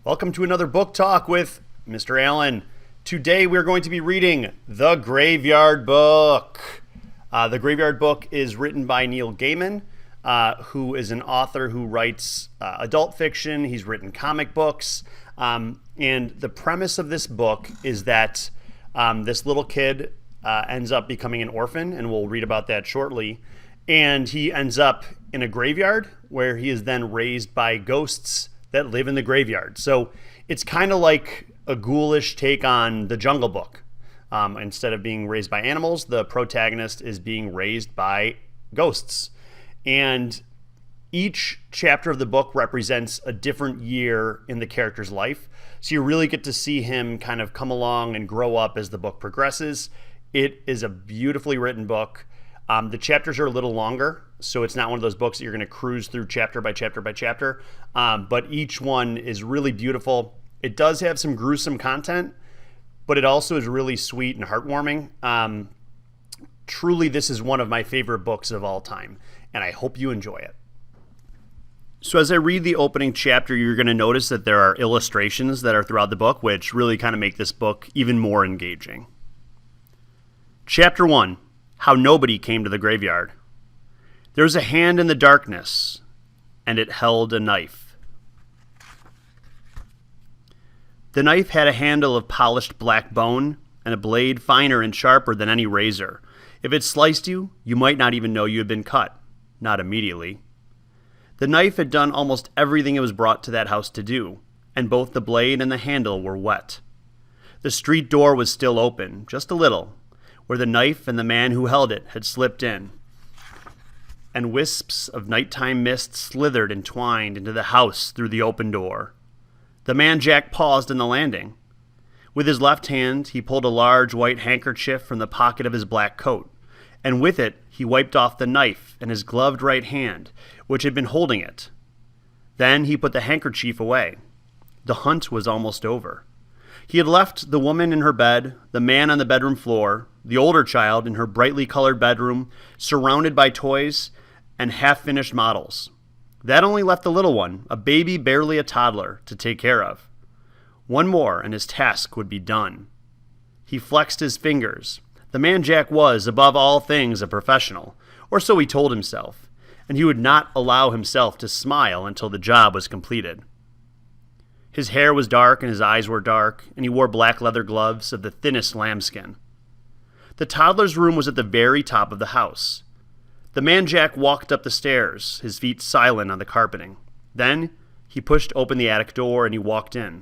Welcome to another book talk with Mr. Allen. Today we're going to be reading The Graveyard Book. The Graveyard Book is written by Neil Gaiman, who is an author who writes adult fiction. He's written comic books. And the premise of this book is that this little kid ends up becoming an orphan, and we'll read about that shortly. And he ends up in a graveyard where he is then raised by ghosts that live in the graveyard. So it's kind of like a ghoulish take on The Jungle Book. Instead of being raised by animals, the protagonist is being raised by ghosts. And each chapter of the book represents a different year in the character's life. So you really get to see him kind of come along and grow up as the book progresses. It is a beautifully written book. The chapters are a little longer, so it's not one of those books that you're going to cruise through chapter by chapter by chapter. But each one is really beautiful. It does have some gruesome content, but it also is really sweet and heartwarming. Truly, this is one of my favorite books of all time, and I hope you enjoy it. So as I read the opening chapter, you're going to notice that there are illustrations that are throughout the book, which really kind of make this book even more engaging. Chapter 1. How Nobody Came to the Graveyard. There was a hand in the darkness, and it held a knife. The knife had a handle of polished black bone, and a blade finer and sharper than any razor. If it sliced you, you might not even know you had been cut. Not immediately. The knife had done almost everything it was brought to that house to do, and both the blade and the handle were wet. The street door was still open, just a little, where the knife and the man who held it had slipped in, and wisps of nighttime mist slithered and twined into the house through the open door. The man Jack paused on the landing. With his left hand, he pulled a large white handkerchief from the pocket of his black coat, and with it he wiped off the knife in his gloved right hand, which had been holding it. Then he put the handkerchief away. The hunt was almost over. He had left the woman in her bed, the man on the bedroom floor, the older child in her brightly colored bedroom, surrounded by toys and half-finished models. That only left the little one, a baby barely a toddler, to take care of. One more and his task would be done. He flexed his fingers. The man Jack was, above all things, a professional, or so he told himself, and he would not allow himself to smile until the job was completed. His hair was dark and his eyes were dark, and he wore black leather gloves of the thinnest lambskin. The toddler's room was at the very top of the house. The man Jack walked up the stairs, his feet silent on the carpeting. Then he pushed open the attic door and he walked in.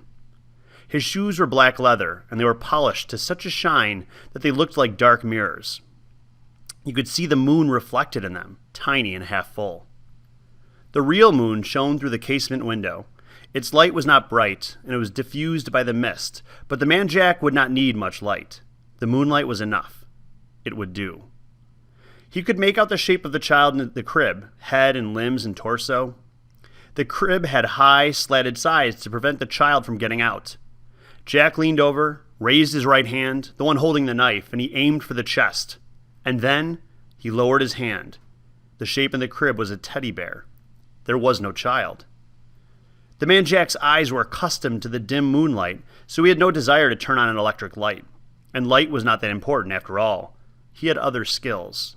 His shoes were black leather, and they were polished to such a shine that they looked like dark mirrors. You could see the moon reflected in them, tiny and half full. The real moon shone through the casement window. Its light was not bright, and it was diffused by the mist, but the man Jack would not need much light. The moonlight was enough. It would do. He could make out the shape of the child in the crib, head and limbs and torso. The crib had high, slatted sides to prevent the child from getting out. Jack leaned over, raised his right hand, the one holding the knife, and he aimed for the chest. And then he lowered his hand. The shape in the crib was a teddy bear. There was no child. The man Jack's eyes were accustomed to the dim moonlight, so he had no desire to turn on an electric light. And light was not that important after all. He had other skills.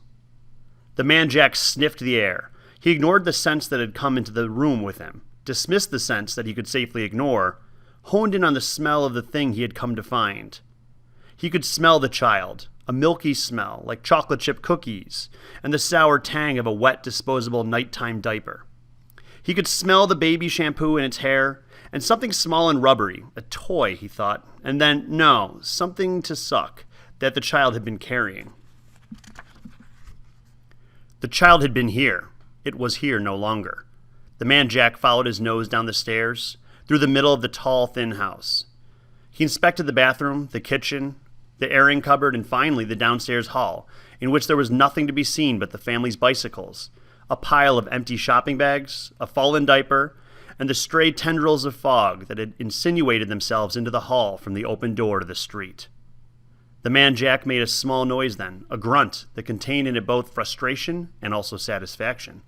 The man Jack sniffed the air. He ignored the scents that had come into the room with him, dismissed the scents that he could safely ignore, honed in on the smell of the thing he had come to find. He could smell the child, a milky smell like chocolate chip cookies, and the sour tang of a wet, disposable nighttime diaper. He could smell the baby shampoo in its hair, and something small and rubbery, a toy, he thought, and then, no, something to suck, that the child had been carrying. The child had been here. It was here no longer. The man Jack followed his nose down the stairs, through the middle of the tall, thin house. He inspected the bathroom, the kitchen, the airing cupboard, and finally the downstairs hall, in which there was nothing to be seen but the family's bicycles, a pile of empty shopping bags, a fallen diaper, and the stray tendrils of fog that had insinuated themselves into the hall from the open door to the street. The man Jack made a small noise then, a grunt that contained in it both frustration and also satisfaction.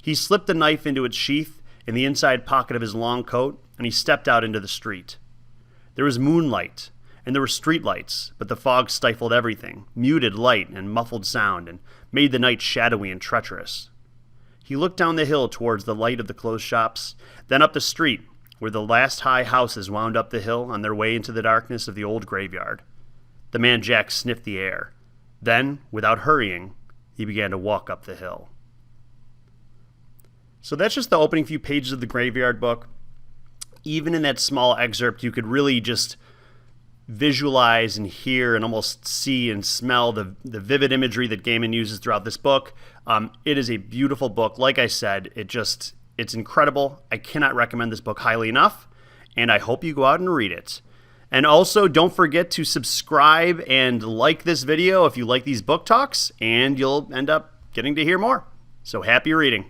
He slipped the knife into its sheath in the inside pocket of his long coat and he stepped out into the street. There was moonlight, and there were streetlights, but the fog stifled everything, muted light and muffled sound, and made the night shadowy and treacherous. He looked down the hill towards the light of the closed shops, then up the street, where the last high houses wound up the hill on their way into the darkness of the old graveyard. The man Jack sniffed the air. Then, without hurrying, he began to walk up the hill. So that's just the opening few pages of the Graveyard Book. Even in that small excerpt, you could really just visualize and hear and almost see and smell the vivid imagery that Gaiman uses throughout this book. It is a beautiful book. Like I said, it's incredible. I cannot recommend this book highly enough, and I hope you go out and read it. And also, don't forget to subscribe and like this video if you like these book talks, and you'll end up getting to hear more. So happy reading.